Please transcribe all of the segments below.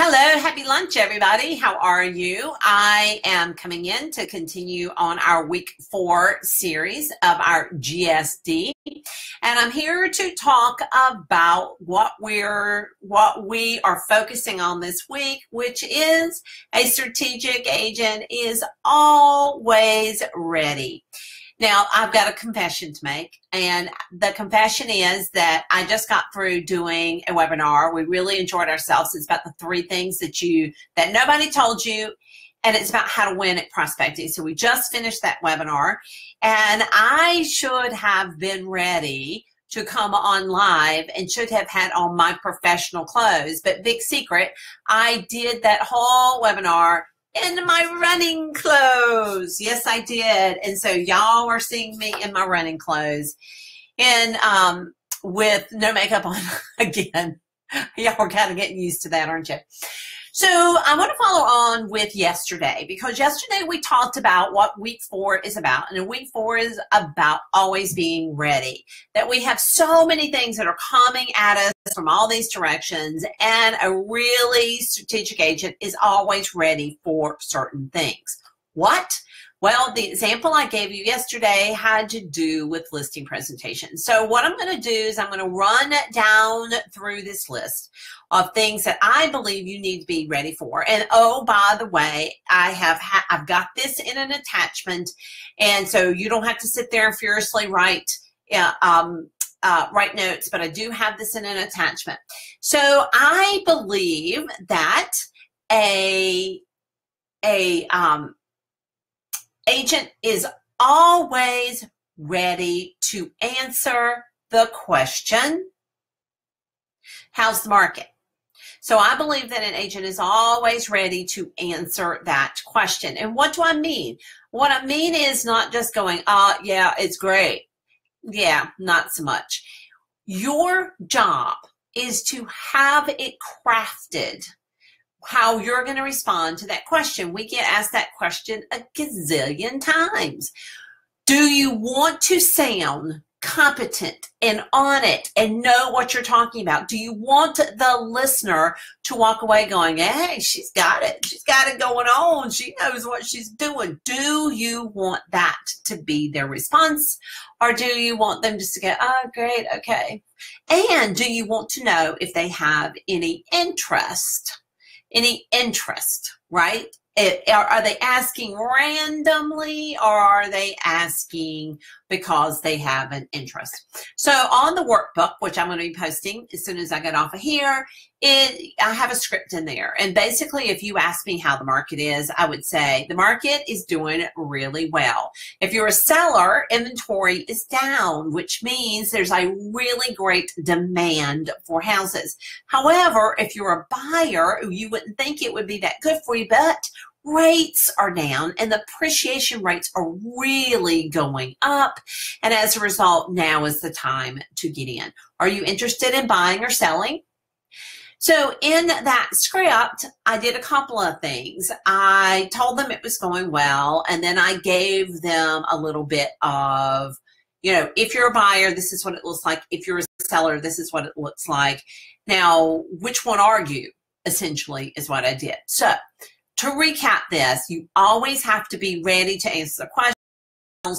Hello, happy lunch, everybody. How are you? I am coming in to continue on our week 4 series of our GSD, and I'm here to talk about what we are focusing on this week, which is a strategic agent is always ready. Now, I've got a confession to make, and the confession is that I just got through doing a webinar. We really enjoyed ourselves. It's about the 3 things that nobody told you, and it's about how to win at prospecting. So we just finished that webinar, and I should have been ready to come on live and should have had on my professional clothes. But big secret, I did that whole webinar in my running clothes. Yes, I did. And so y'all are seeing me in my running clothes and with no makeup on again. Y'all are kind of getting used to that, aren't you? So I want to follow on with yesterday, because yesterday we talked about what week 4 is about. And week 4 is about always being ready, that we have so many things that are coming at us from all these directions, and a really strategic agent is always ready for certain things. What? Well, the example I gave you yesterday had to do with listing presentations. So what I'm going to do is I'm going to run down through this list of things that I believe you need to be ready for. And oh, by the way, I've got this in an attachment, and so you don't have to sit there and furiously write notes, but I do have this in an attachment. So I believe that a agent is always ready to answer the question, how's the market? So I believe that an agent is always ready to answer that question. And what do I mean? What I mean is not just going, yeah, it's great. Yeah, not so much. Your job is to have it crafted how you're going to respond to that question. We get asked that question a gazillion times. Do you want to sound competent and on it and know what you're talking about? Do you want the listener to walk away going, hey, she's got it. She's got it going on. She knows what she's doing. Do you want that to be their response? Or do you want them just to go, oh, great, okay. And do you want to know if they have any interest, right? Are they asking randomly, or are they asking because they have an interest? So on the workbook, which I'm going to be posting as soon as I get off of here, I have a script in there. And basically, if you ask me how the market is, I would say the market is doing really well. If you're a seller, inventory is down, which means there's a really great demand for houses. However, if you're a buyer, you wouldn't think it would be that good for you, but rates are down and the appreciation rates are really going up. And as a result, now is the time to get in. Are you interested in buying or selling? So in that script, I did a couple of things. I told them it was going well, and then I gave them a little bit of, if you're a buyer, this is what it looks like. If you're a seller, this is what it looks like. Now, which one are you, essentially, is what I did. So to recap this, you always have to be ready to answer the question,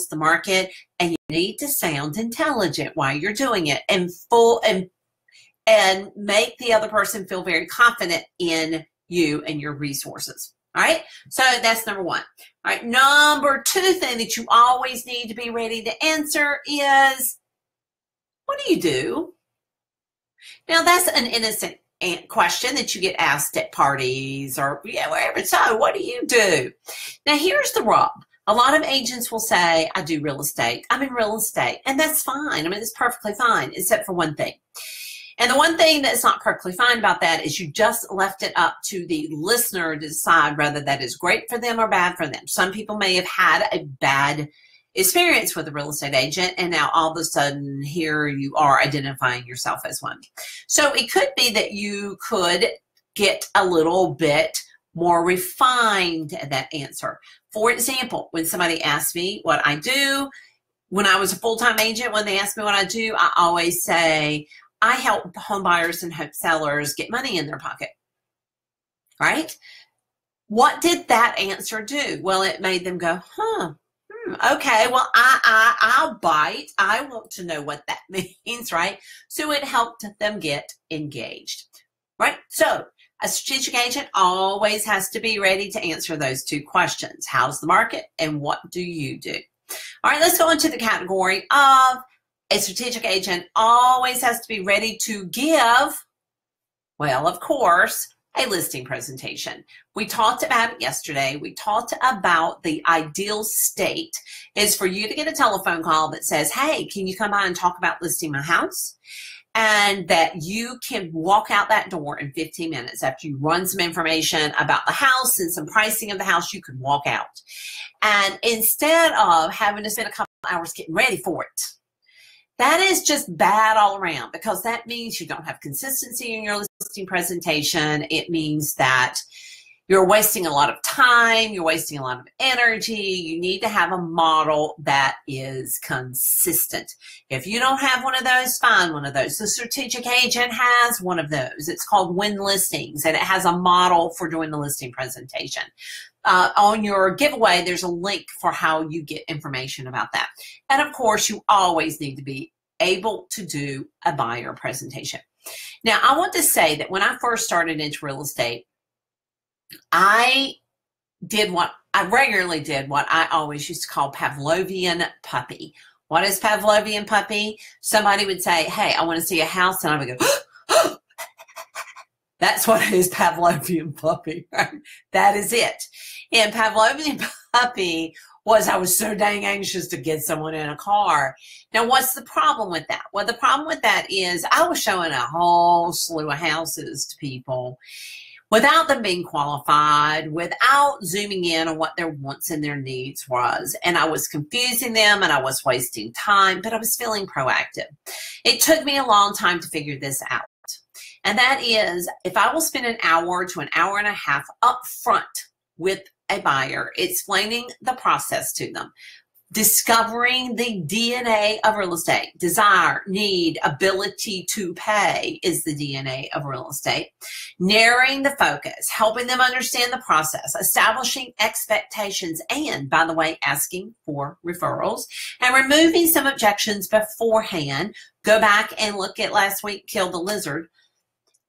the market, and you need to sound intelligent while you're doing it and make the other person feel very confident in you and your resources. All right, so that's number 1. All right, number 2 thing that you always need to be ready to answer is, what do you do? Now, that's an innocent question that you get asked at parties or wherever. So what do you do? Now, here's the rub. A lot of agents will say, I do real estate. I'm in real estate. And that's fine. I mean, it's perfectly fine, except for one thing. And the one thing that's not perfectly fine about that is you just left it up to the listener to decide whether that is great for them or bad for them. Some people may have had a bad experience with a real estate agent, and now all of a sudden here you are identifying yourself as one. So it could be that you could get a little bit more refined at that answer. For example, when somebody asks me what I do, when I was a full-time agent, when they ask me what I do, I always say, I help home buyers and home sellers get money in their pocket. right? What did that answer do? Well, it made them go, okay, well, I'll bite. I want to know what that means, right? So it helped them get engaged, right? So a strategic agent always has to be ready to answer those two questions. How's the market and what do you do? All right, let's go into the category of a strategic agent always has to be ready to give, well, of course, a listing presentation. We talked about it yesterday. We talked about the ideal state is for you to get a telephone call that says, hey, can you come by and talk about listing my house? And that you can walk out that door in 15 minutes after you run some information about the house and some pricing of the house, you could walk out. And instead of having to spend a couple hours getting ready for it, that is just bad all around, because that means you don't have consistency in your listing presentation. It means that you're wasting a lot of time. You're wasting a lot of energy. You need to have a model that is consistent. If you don't have one of those, find one of those. The strategic agent has one of those. It's called Win Listings, and it has a model for doing the listing presentation. On your giveaway, there's a link for how you get information about that. And of course, you always need to be able to do a buyer presentation. Now, I want to say that when I first started into real estate, I regularly did what I always used to call Pavlovian puppy. What is Pavlovian puppy? Somebody would say, hey, I want to see a house, and I would go, that's what is Pavlovian puppy, right? That is it. And Pavlovian puppy was I was so dang anxious to get someone in a car. Now, what's the problem with that? Well, the problem with that is I was showing a whole slew of houses to people without them being qualified, without zooming in on what their wants and their needs was. And I was confusing them and I was wasting time, but I was feeling proactive. It took me a long time to figure this out. And that is, if I will spend an hour to an hour and a half up front with a buyer, explaining the process to them, discovering the DNA of real estate. Desire, need, ability to pay is the DNA of real estate. Narrowing the focus, helping them understand the process, establishing expectations, and, by the way, asking for referrals, and removing some objections beforehand. Go back and look at last week, Kill the Lizard.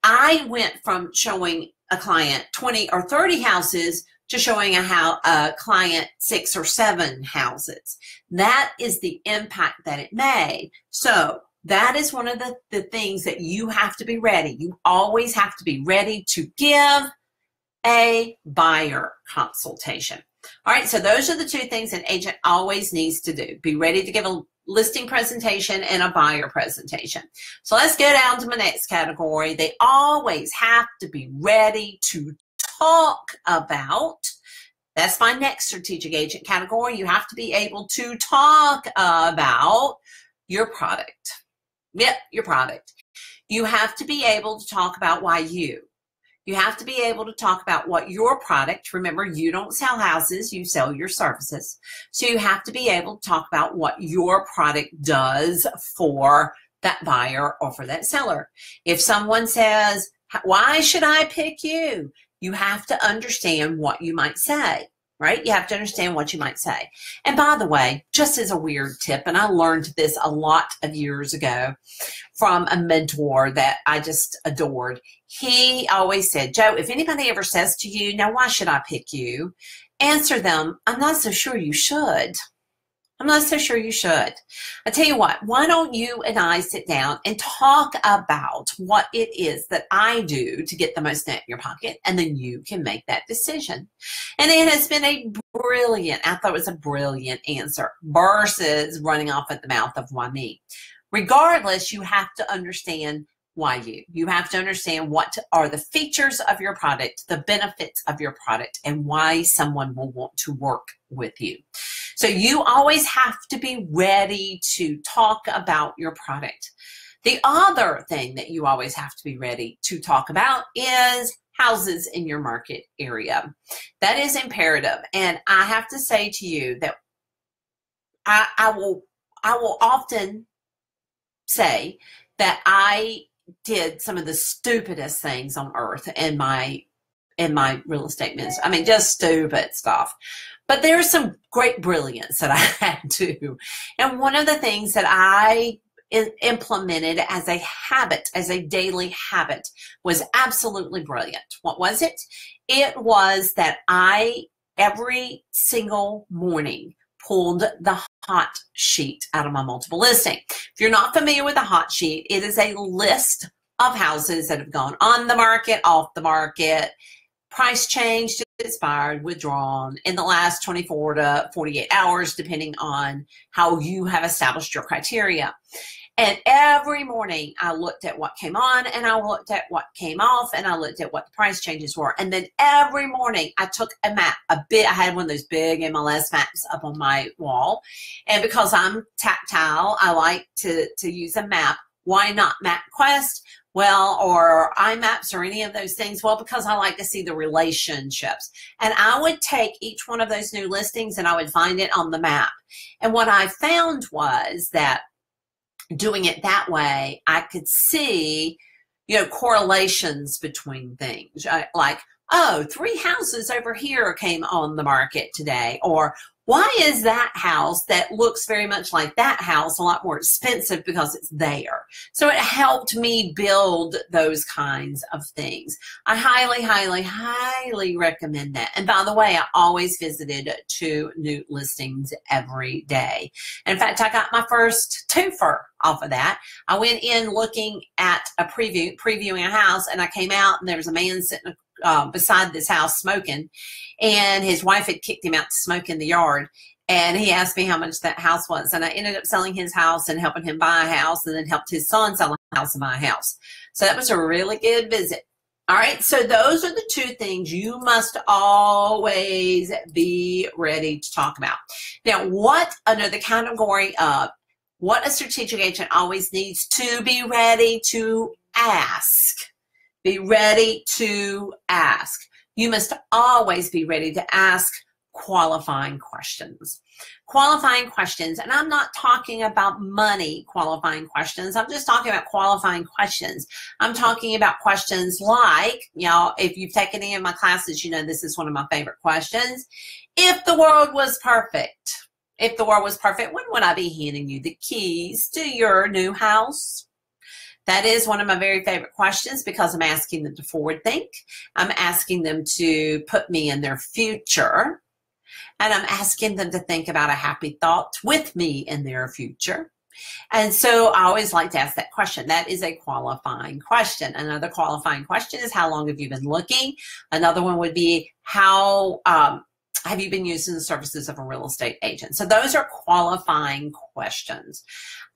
I went from showing a client 20 or 30 houses to showing a client 6 or 7 houses. That is the impact that it made. So that is one of the things that you have to be ready. You always have to be ready to give a buyer consultation. All right, so those are the two things an agent always needs to do. Be ready to give a listing presentation and a buyer presentation. So let's go down to my next category. They always have to be ready to talk about, that's my next strategic agent category. You have to be able to talk about your product. Yep, your product. You have to be able to talk about why you. You have to be able to talk about what your product, remember, you don't sell houses, you sell your services. So you have to be able to talk about what your product does for that buyer or for that seller. If someone says, why should I pick you? You have to understand what you might say, right? You have to understand what you might say. And by the way, just as a weird tip, and I learned this a lot of years ago from a mentor that I just adored. He always said, Joe, if anybody ever says to you, now why should I pick you? Answer them, I'm not so sure you should. I'm not so sure you should. I tell you what, why don't you and I sit down and talk about what it is that I do to get the most net in your pocket, and then you can make that decision. And it has been I thought it was a brilliant answer versus running off at the mouth of why me. Regardless, you have to understand why you. You have to understand what are the features of your product, the benefits of your product, and why someone will want to work with you. So you always have to be ready to talk about your product. The other thing that you always have to be ready to talk about is houses in your market area. That is imperative. And I have to say to you that I will often say that I did some of the stupidest things on earth in my in my real estate business. I mean, just stupid stuff. But there's some great brilliance that I had too. And one of the things that I implemented as a habit, as a daily habit, was absolutely brilliant. What was it? It was that I, every single morning, pulled the hot sheet out of my multiple listing. If you're not familiar with a hot sheet, it is a list of houses that have gone on the market, off the market, price changed, expired, withdrawn in the last 24 to 48 hours, depending on how you have established your criteria. And every morning I looked at what came on and I looked at what came off and I looked at what the price changes were. And then every morning I took a map, I had one of those big MLS maps up on my wall. And because I'm tactile, I like to use a map. Why not MapQuest? Well, or iMaps or any of those things? Well, because I like to see the relationships. And I would take each one of those new listings and I would find it on the map. And what I found was that doing it that way, I could see, correlations between things. Like, oh, 3 houses over here came on the market today. Or why is that house that looks very much like that house a lot more expensive because it's there? So it helped me build those kinds of things. I highly, highly, highly recommend that. And by the way, I always visited 2 new listings every day. In fact, I got my first twofer off of that. I went in looking at a previewing a house, and I came out and there was a man sitting beside this house smoking, and his wife had kicked him out to smoke in the yard, and he asked me how much that house was, and I ended up selling his house and helping him buy a house, and then helped his son sell a house and buy a house. So that was a really good visit. All right, so those are the 2 things you must always be ready to talk about. Now, what under the category of what a strategic agent always needs to be ready to ask. Be ready to ask. You must always be ready to ask qualifying questions. Qualifying questions, and I'm not talking about money qualifying questions. I'm just talking about qualifying questions. I'm talking about questions like, if you've taken any of my classes, this is one of my favorite questions. If the world was perfect, when would I be handing you the keys to your new house? That is one of my very favorite questions because I'm asking them to forward think. I'm asking them to put me in their future. And I'm asking them to think about a happy thought with me in their future. And so I always like to ask that question. That is a qualifying question. Another qualifying question is, how long have you been looking? Another one would be, how have you been using the services of a real estate agent? So those are qualifying questions.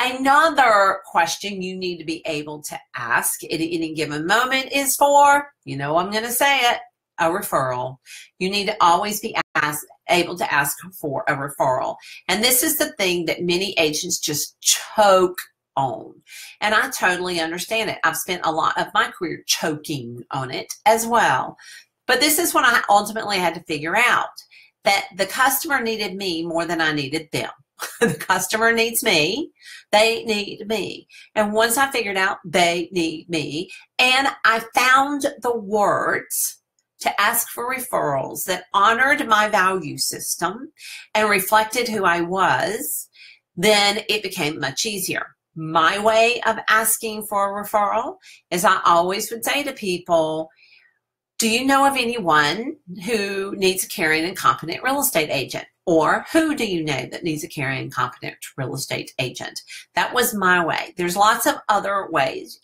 Another question you need to be able to ask at any given moment is for, I'm going to say it, a referral. You need to always be able to ask for a referral. And this is the thing that many agents just choke on. And I totally understand it. I've spent a lot of my career choking on it as well. But this is when I ultimately had to figure out that the customer needed me more than I needed them. The customer needs me. They need me. And once I figured out they need me, and I found the words to ask for referrals that honored my value system and reflected who I was, then it became much easier. My way of asking for a referral is I always would say to people, do you know of anyone who needs a caring and competent real estate agent? Or who do you know that needs a caring and competent real estate agent? That was my way. There's lots of other ways.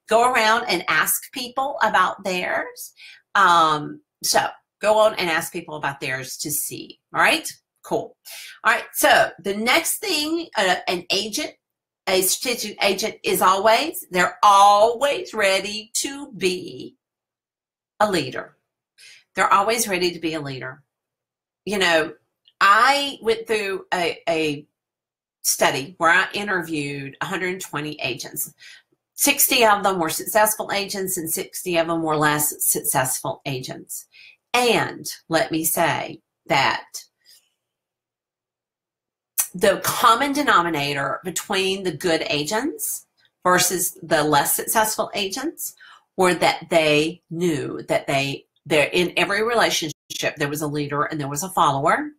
Go around and ask people about theirs. So go on and ask people about theirs to see. All right, cool. All right, so the next thing a strategic agent is always, they're always ready to be a leader. They're always ready to be a leader. I went through a study where I interviewed 120 agents. 60 of them were successful agents and 60 of them were less successful agents. And let me say that the common denominator between the good agents versus the less successful agents were that they knew that they There, in every relationship, there was a leader and there was a follower,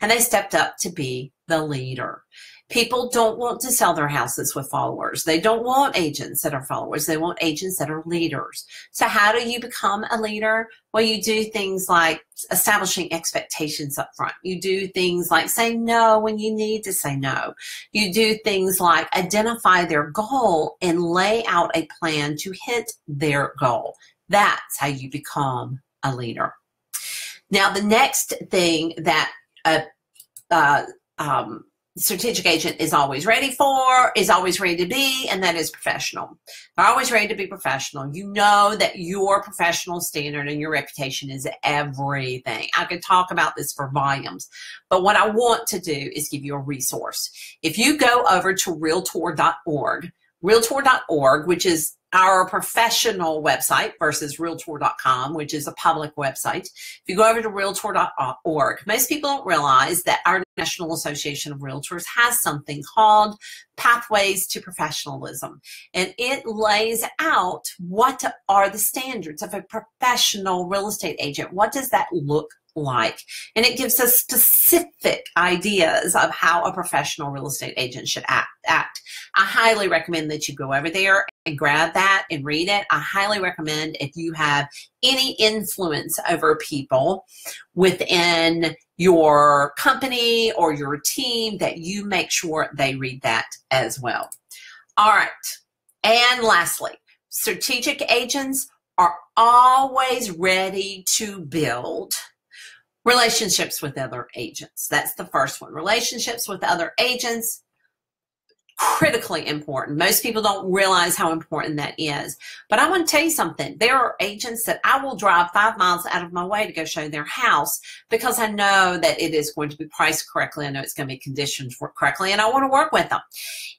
and they stepped up to be the leader. People don't want to sell their houses with followers. They don't want agents that are followers. They want agents that are leaders. So how do you become a leader? Well, you do things like establishing expectations up front. You do things like say no when you need to say no. You do things like identify their goal and lay out a plan to hit their goal. That's how you become a leader. Now, the next thing that strategic agent is always ready to be, and that is professional. They're always ready to be professional. You know that your professional standard and your reputation is everything. I could talk about this for volumes, but what I want to do is give you a resource. If you go over to realtor.org, which is our professional website versus realtor.com, which is a public website. If you go over to realtor.org, most people don't realize that our National Association of Realtors has something called Pathways to Professionalism. And it lays out what are the standards of a professional real estate agent. What does that look like? And it gives us specific ideas of how a professional real estate agent should act. I highly recommend that you go over there and grab that and read it. I highly recommend if you have any influence over people within your company or your team that you make sure they read that as well. All right. And lastly, strategic agents are always ready to build relationships with other agents. That's the first one. Relationships with other agents, critically important. Most people don't realize how important that is. But I want to tell you something. There are agents that I will drive 5 miles out of my way to go show their house because I know that it is going to be priced correctly. I know it's going to be conditioned correctly, and I want to work with them.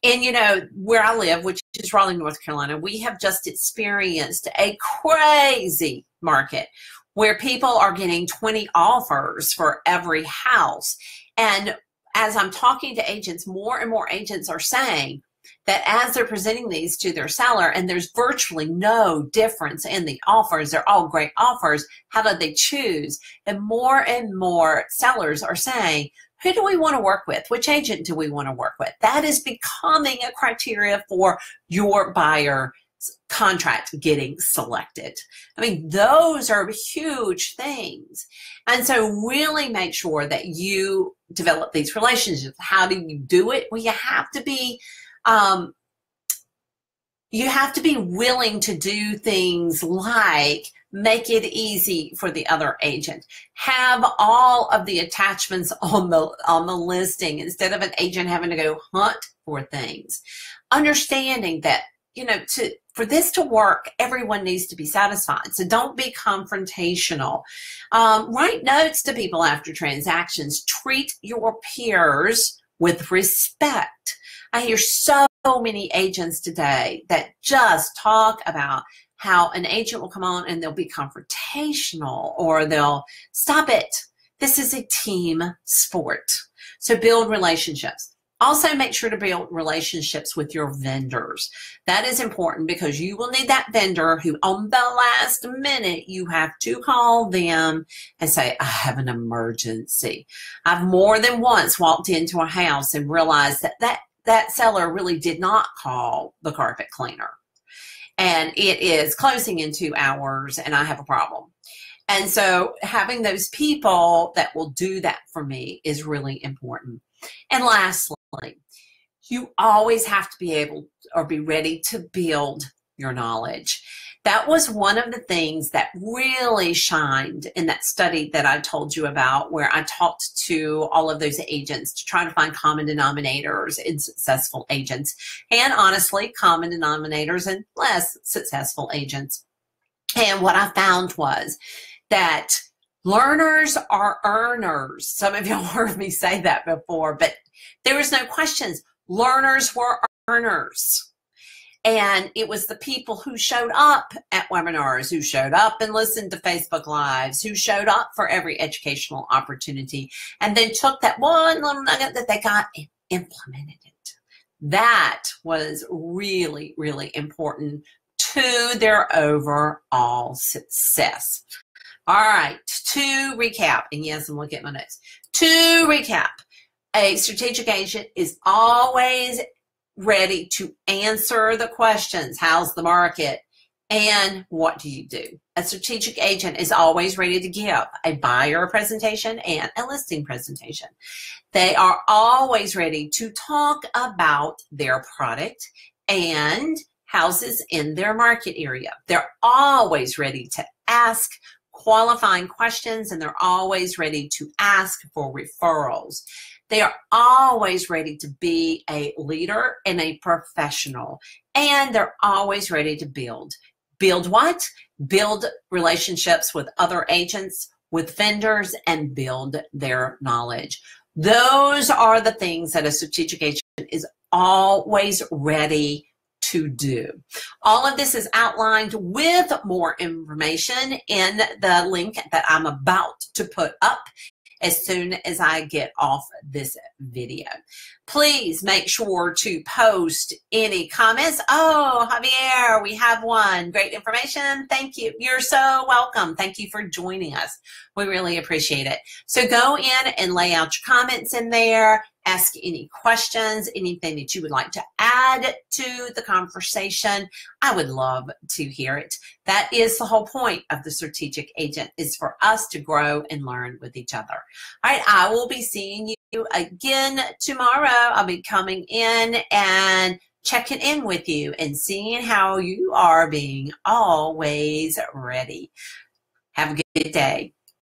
And, you know, where I live, which is Raleigh, North Carolina, we have just experienced a crazy market where people are getting 20 offers for every house. And as I'm talking to agents, more and more agents are saying that as they're presenting these to their seller, and there's virtually no difference in the offers, they're all great offers, how do they choose? And more sellers are saying, who do we want to work with? Which agent do we want to work with? That is becoming a criteria for your buyer contract getting selected. I mean, those are huge things. And so really make sure that you develop these relationships. How do you do it? Well, you have to be willing to do things like make it easy for the other agent. Have all of the attachments on the listing instead of an agent having to go hunt for things. Understanding that, you know, for this to work, everyone needs to be satisfied. So don't be confrontational. Write notes to people after transactions. Treat your peers with respect. I hear so many agents today that just talk about how an agent will come on and they'll be confrontational or they'll stop it. This is a team sport. So build relationships. Also, make sure to build relationships with your vendors. That is important because you will need that vendor who on the last minute you have to call them and say, I have an emergency. I've more than once walked into a house and realized that seller really did not call the carpet cleaner. And it is closing in 2 hours and I have a problem. And so having those people that will do that for me is really important. And lastly, you always have to be able or be ready to build your knowledge. That was one of the things that really shined in that study that I told you about, where I talked to all of those agents to try to find common denominators in successful agents, and honestly, common denominators in less successful agents. And what I found was that learners are earners. Some of y'all heard me say that before, but there was no questions. Learners were earners. And it was the people who showed up at webinars, who showed up and listened to Facebook Lives, who showed up for every educational opportunity, and then took that one little nugget that they got and implemented it. That was really, really important to their overall success. All right, to recap, and yes, I'm looking at my notes. To recap, a strategic agent is always ready to answer the questions. How's the market? And what do you do? A strategic agent is always ready to give a buyer presentation and a listing presentation. They are always ready to talk about their product and houses in their market area. They're always ready to ask qualifying questions, and they're always ready to ask for referrals. They are always ready to be a leader and a professional, and they're always ready to build. Build what? Build relationships with other agents, with vendors, and build their knowledge. Those are the things that a strategic agent is always ready to do. All of this is outlined with more information in the link that I'm about to put up as soon as I get off this video. Please make sure to post any comments. Oh, Javier, we have one. Great information. Thank you. You're so welcome. Thank you for joining us. We really appreciate it. So go in and lay out your comments in there. Ask any questions, anything that you would like to add to the conversation. I would love to hear it. That is the whole point of the strategic agent, is for us to grow and learn with each other. All right, I will be seeing you again tomorrow. I'll be coming in and checking in with you and seeing how you are being always ready. Have a good day.